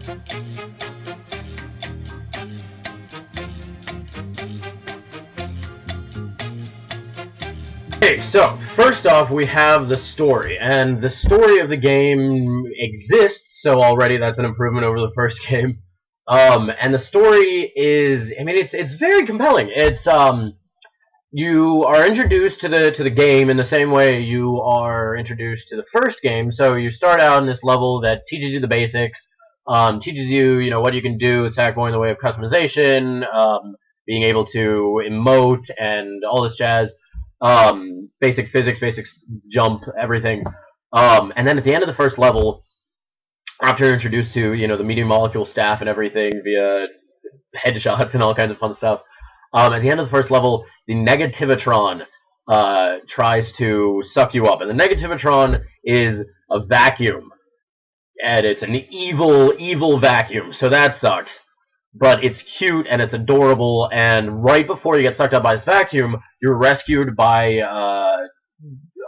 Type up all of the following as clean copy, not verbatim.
Okay, so first off, we have the story, and the story of the game exists, so already that's an improvement over the first game. And the story is, I mean, it's very compelling. You are introduced to the game in the same way you are introduced to the first game. So you start out in this level that teaches you the basics, teaches you, what you can do, attack more in the way of customization, being able to emote, and all this jazz. Basic physics, basic jump, everything. And then at the end of the first level, after you're introduced to, the medium molecule staff and everything via headshots and all kinds of fun stuff, at the end of the first level, the Negativitron tries to suck you up. And the Negativitron is a vacuum. And it's an evil, evil vacuum, so that sucks. But it's cute and it's adorable, and right before you get sucked up by this vacuum, you're rescued by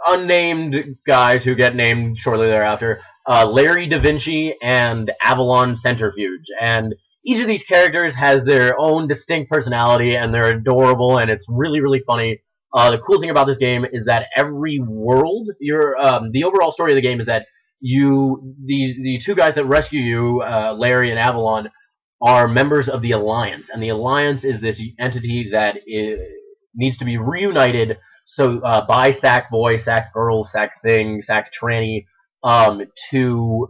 unnamed guys who get named shortly thereafter, Larry Da Vinci and Avalon Centrifuge. And each of these characters has their own distinct personality, and they're adorable, and it's really, really funny. The cool thing about this game is that every world, the overall story of the game is that the two guys that rescue you, Larry and Avalon, are members of the Alliance, and the Alliance is this entity that needs to be reunited. So by Sack Boy, Sack Girl, Sack Thing, Sack Tranny, to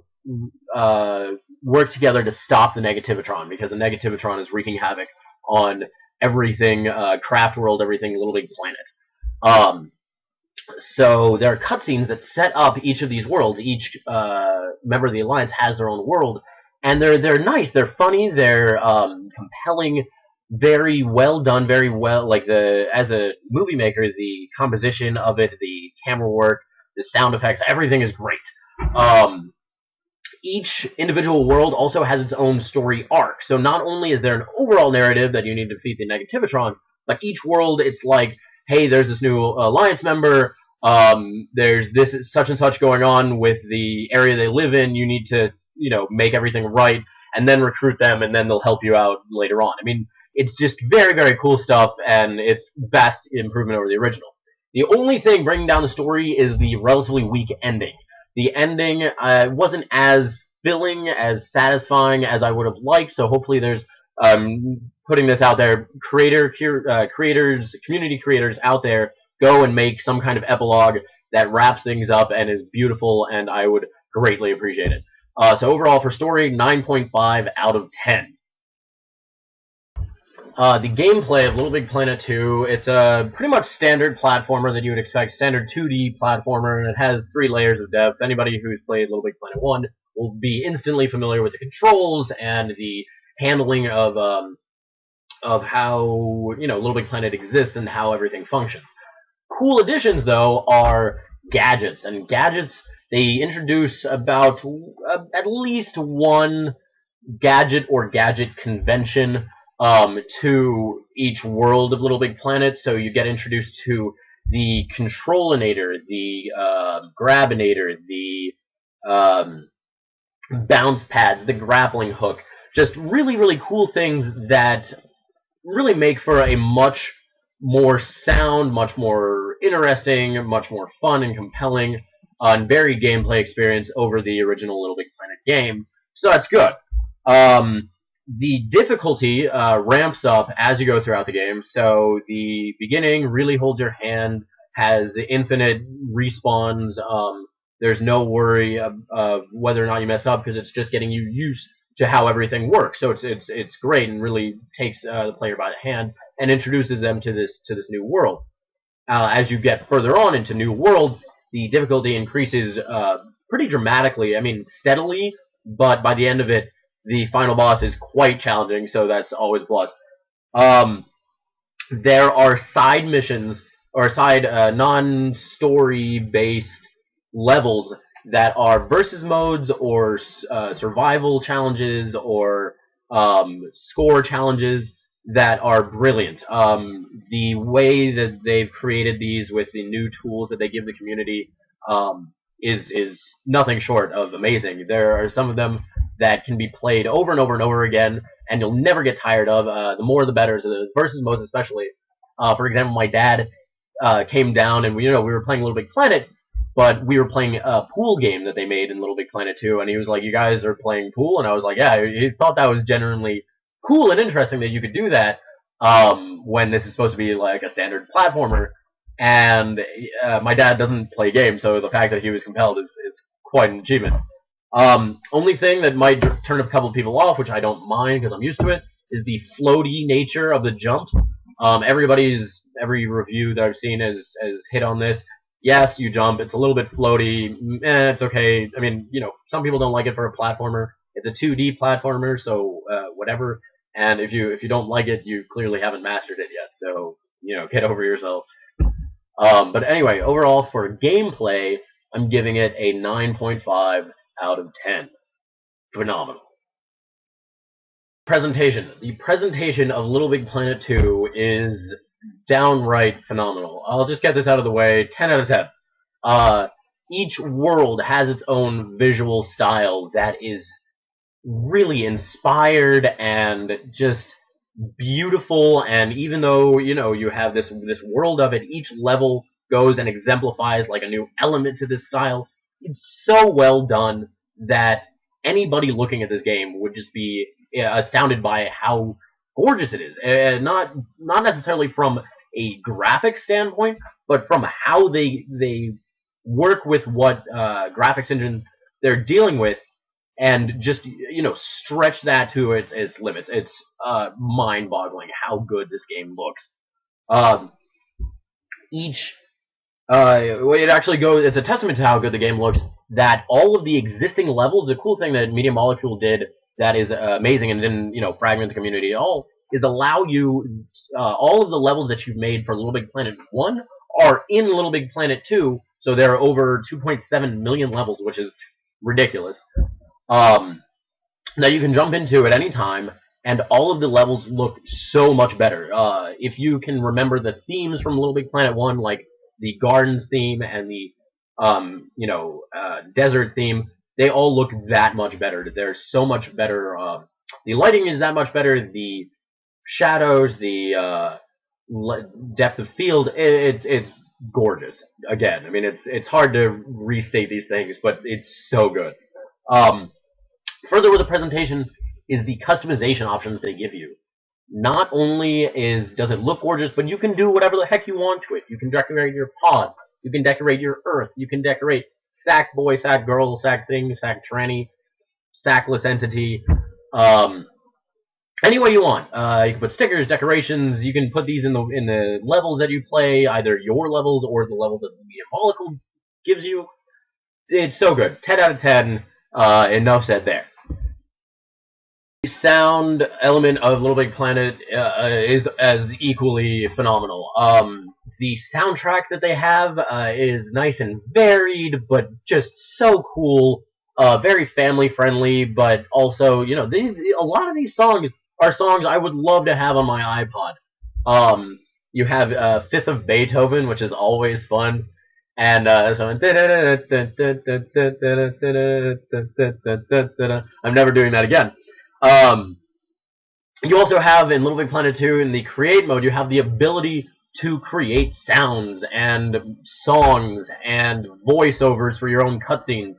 work together to stop the Negativitron, because the Negativitron is wreaking havoc on everything, Craft World, everything LittleBigPlanet. So there are cutscenes that set up each of these worlds. Each member of the Alliance has their own world, and they're nice, they're funny, they're compelling, very well done, very well, as a movie maker, the composition of it, the camera work, the sound effects, everything is great. Each individual world also has its own story arc, so not only is there an overall narrative that you need to defeat the Negativitron, but each world, it's like, hey, there's this new Alliance member, there's this such and such going on with the area they live in, you need to make everything right, and then recruit them, and then they'll help you out later on. I mean, it's just very, very cool stuff, and it's vast improvement over the original. The only thing bringing down the story is the relatively weak ending. The ending wasn't as filling, as satisfying as I would have liked, so hopefully there's, putting this out there, community creators out there, go and make some kind of epilogue that wraps things up and is beautiful, and I would greatly appreciate it. So overall, for story, 9.5 out of 10. The gameplay of LittleBigPlanet 2, it's a pretty much standard platformer that you would expect, standard 2D platformer, and it has 3 layers of depth. Anybody who's played LittleBigPlanet 1 will be instantly familiar with the controls and the handling of how, LittleBigPlanet exists and how everything functions. Cool additions, though, are gadgets, and gadgets, they introduce about at least one gadget or gadget convention to each world of LittleBigPlanet. So you get introduced to the Controlinator, the Grabinator, the bounce pads, the grappling hook. Just really, really cool things that really make for a much more sound, much more interesting, much more fun and compelling, and varied gameplay experience over the original LittleBigPlanet game. So that's good. The difficulty ramps up as you go throughout the game. So the beginning really holds your hand, has infinite respawns. There's no worry of whether or not you mess up, because it's just getting you used to how everything works. So it's great, and really takes the player by the hand and introduces them to this new world. As you get further on into new worlds, the difficulty increases pretty dramatically. I mean, steadily, but by the end of it, the final boss is quite challenging, so that's always a plus. There are side missions, or side non-story-based levels that are versus modes, or survival challenges, or score challenges that are brilliant. The way that they've created these with the new tools that they give the community is nothing short of amazing. There are some of them that can be played over and over and over again, and you'll never get tired of. The more the better. So the versus modes, especially. For example, my dad came down, and we were playing Little Big Planet, but we were playing a pool game that they made in Little Big Planet 2, and he was like, "You guys are playing pool?" And I was like, "Yeah." He thought that was genuinely cool and interesting that you could do that when this is supposed to be like a standard platformer. And my dad doesn't play games, so the fact that he was compelled is quite an achievement. Only thing that might turn a couple of people off, which I don't mind because I'm used to it, is the floaty nature of the jumps. Every review that I've seen has hit on this. Yes, you jump. It's a little bit floaty. It's okay. I mean, some people don't like it for a platformer. It's a 2D platformer, so whatever. And if you don't like it, you clearly haven't mastered it yet. So get over yourself. But anyway, overall for gameplay, I'm giving it a 9.5 out of 10. Phenomenal. Presentation. The presentation of Little Big Planet 2 is downright phenomenal. I'll just get this out of the way. 10 out of 10. Each world has its own visual style that is really inspired and just beautiful. And even though you have this world of it, each level goes and exemplifies like a new element to this style. It's so well done that anybody looking at this game would just be astounded by how gorgeous it is. Not necessarily from a graphic standpoint, but from how they work with what graphics engine they're dealing with, and just stretch that to its limits. It's mind-boggling how good this game looks. It actually goes. It's a testament to how good the game looks that all of the existing levels. The cool thing that Media Molecule did that is amazing and didn't fragment the community at all is allow you all of the levels that you've made for Little Big Planet 1 are in Little Big Planet 2. So there are over 2.7 million levels, which is ridiculous. That you can jump into at any time, and all of the levels look so much better. If you can remember the themes from Little Big Planet 1, like the gardens theme and the desert theme, they all look that much better. They're so much better. The lighting is that much better. The shadows, the depth of field, it's gorgeous. Again, I mean, it's hard to restate these things, but it's so good. Further with the presentation is the customization options they give you. Not only does it look gorgeous, but you can do whatever the heck you want to it. You can decorate your pod. You can decorate your Earth. You can decorate sack boy, sack girl, sack thing, sack tranny, sackless entity. Any way you want. You can put stickers, decorations. You can put these in the levels that you play, either your levels or the levels that the Media Molecule gives you. It's so good. 10 out of 10. Enough said there. The sound element of Little Big Planet is as equally phenomenal. The soundtrack that they have is nice and varied, but just so cool. Very family friendly, but also, a lot of these songs are songs I would love to have on my iPod. You have Fifth of Beethoven, which is always fun. And so I'm never doing that again. You also have in Little Big Planet 2 in the create mode, you have the ability to create sounds and songs and voiceovers for your own cutscenes.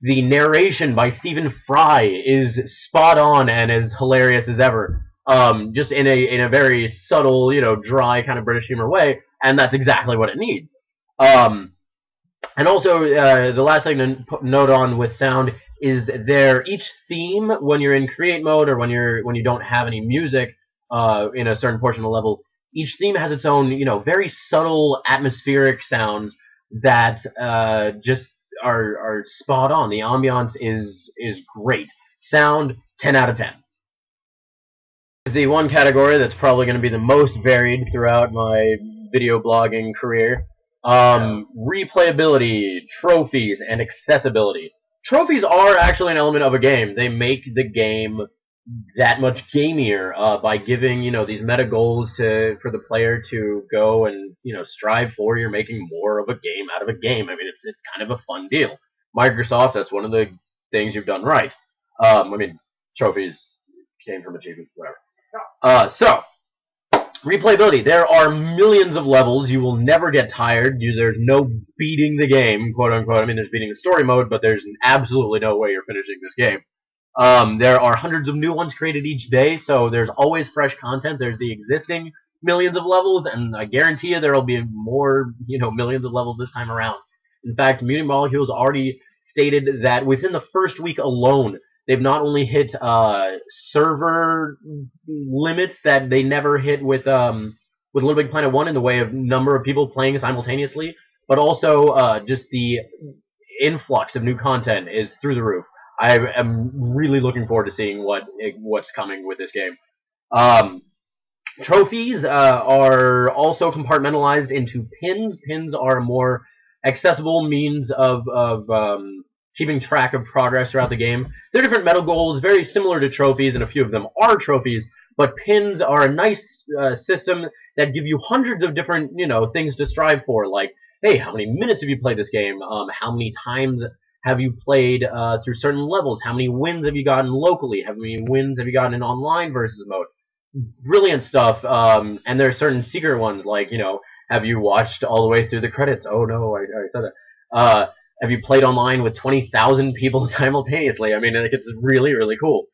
The narration by Stephen Fry is spot on and as hilarious as ever. Just in a very subtle, dry kind of British humor way, and that's exactly what it needs. And also, the last thing to note on with sound is each theme, when you're in create mode or when you don't have any music in a certain portion of the level, each theme has its own, very subtle atmospheric sounds that just are spot on. The ambiance is great. Sound, 10 out of 10. The one category that's probably going to be the most varied throughout my video blogging career. Replayability, trophies, and accessibility. Trophies are actually an element of a game. They make the game that much gamier by giving these meta goals for the player to go and strive for. You're making more of a game out of a game. I mean, it's kind of a fun deal. Microsoft, that's one of the things you've done right. I mean, trophies came from achievements, whatever. So, replayability. There are millions of levels. You will never get tired. There's no beating the game, quote unquote. I mean, there's beating the story mode, but there's absolutely no way you're finishing this game. There are hundreds of new ones created each day, so there's always fresh content. There's the existing millions of levels, and I guarantee you there will be more, millions of levels this time around. In fact, Mutant Molecules already stated that within the first week alone, they've not only hit server limits that they never hit with LittleBigPlanet 1 in the way of number of people playing simultaneously, but also just the influx of new content is through the roof. I am really looking forward to seeing what's coming with this game. Trophies are also compartmentalized into pins. Pins are a more accessible means of keeping track of progress throughout the game. They're different medal goals, very similar to trophies, and a few of them are trophies, but pins are a nice system that give you hundreds of different, things to strive for, like, hey, how many minutes have you played this game? How many times have you played through certain levels? How many wins have you gotten locally? How many wins have you gotten in online versus mode? Brilliant stuff. And there are certain secret ones, like, have you watched all the way through the credits? Oh no, I said that. Have you played online with 20,000 people simultaneously? I mean, it's really, really cool.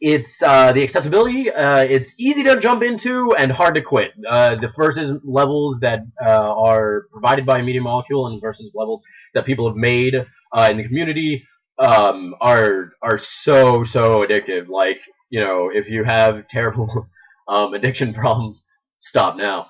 It's the accessibility. It's easy to jump into and hard to quit. The versus levels that are provided by Media Molecule and versus levels that people have made in the community are so addictive. Like, if you have terrible addiction problems, stop now.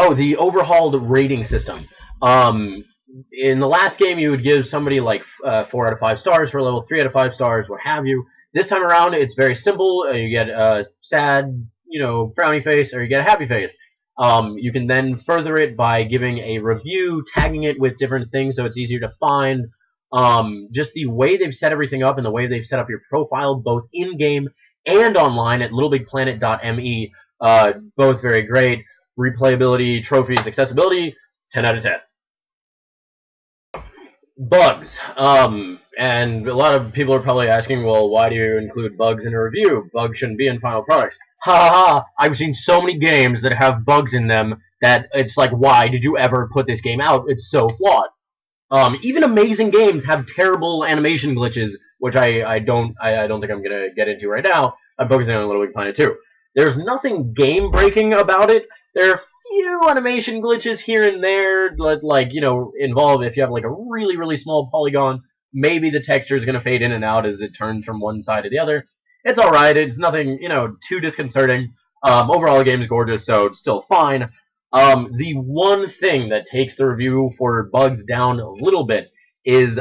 The overhauled rating system. In the last game, you would give somebody like 4 out of 5 stars for a level, 3 out of 5 stars, what have you. This time around, it's very simple. You get a sad, frowny face, or you get a happy face. You can then further it by giving a review, tagging it with different things so it's easier to find. Just the way they've set everything up and the way they've set up your profile, both in-game and online at LittleBigPlanet.me, both very great. Replayability, trophies, accessibility, 10 out of 10. Bugs. And a lot of people are probably asking, well, why do you include bugs in a review? Bugs shouldn't be in final products. Ha ha ha! I've seen so many games that have bugs in them that it's like, why did you ever put this game out? It's so flawed. Even amazing games have terrible animation glitches, which I don't think I'm gonna get into right now. I'm focusing on LittleBigPlanet 2. There's nothing game-breaking about it. There are few animation glitches here and there, like, involve if you have like a really, really small polygon, maybe the texture is going to fade in and out as it turns from one side to the other. It's alright, it's nothing, too disconcerting. Overall the game is gorgeous, so it's still fine. The one thing that takes the review for bugs down a little bit is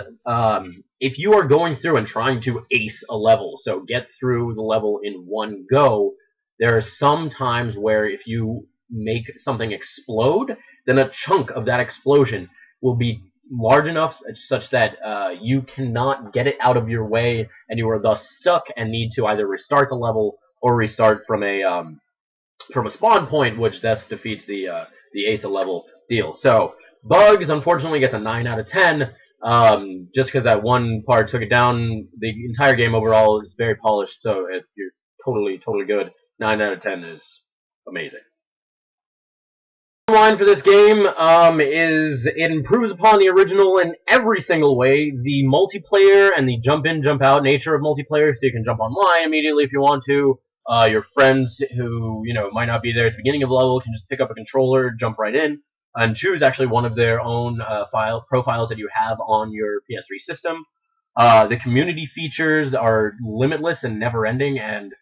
if you are going through and trying to ace a level, so get through the level in one go, there are some times where if you make something explode, then a chunk of that explosion will be large enough such that you cannot get it out of your way, and you are thus stuck and need to either restart the level or restart from a spawn point, which thus defeats the ace a level deal. So bugs, unfortunately, gets a 9 out of 10. Just because that one part took it down. The entire game overall is very polished, so you're totally good. 9 out of 10 is amazing. Line for this game is it improves upon the original in every single way. The multiplayer and the jump in, jump out nature of multiplayer, so you can jump online immediately if you want to. Your friends who might not be there at the beginning of the level can just pick up a controller, jump right in, and choose actually one of their own profiles that you have on your PS3 system. The community features are limitless and never-ending and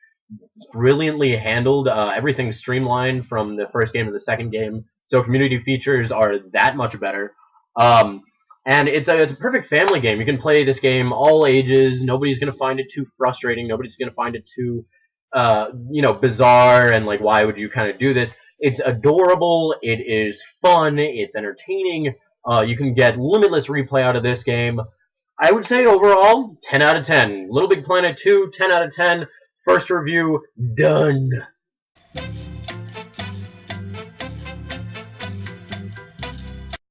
brilliantly handled. Everything's streamlined from the first game to the second game. So community features are that much better. And it's a perfect family game. You can play this game all ages. Nobody's going to find it too frustrating. Nobody's going to find it too, bizarre and like, why would you kind of do this? It's adorable. It is fun. It's entertaining. You can get limitless replay out of this game. I would say overall, 10 out of 10. LittleBigPlanet 2, 10 out of 10. First review, done.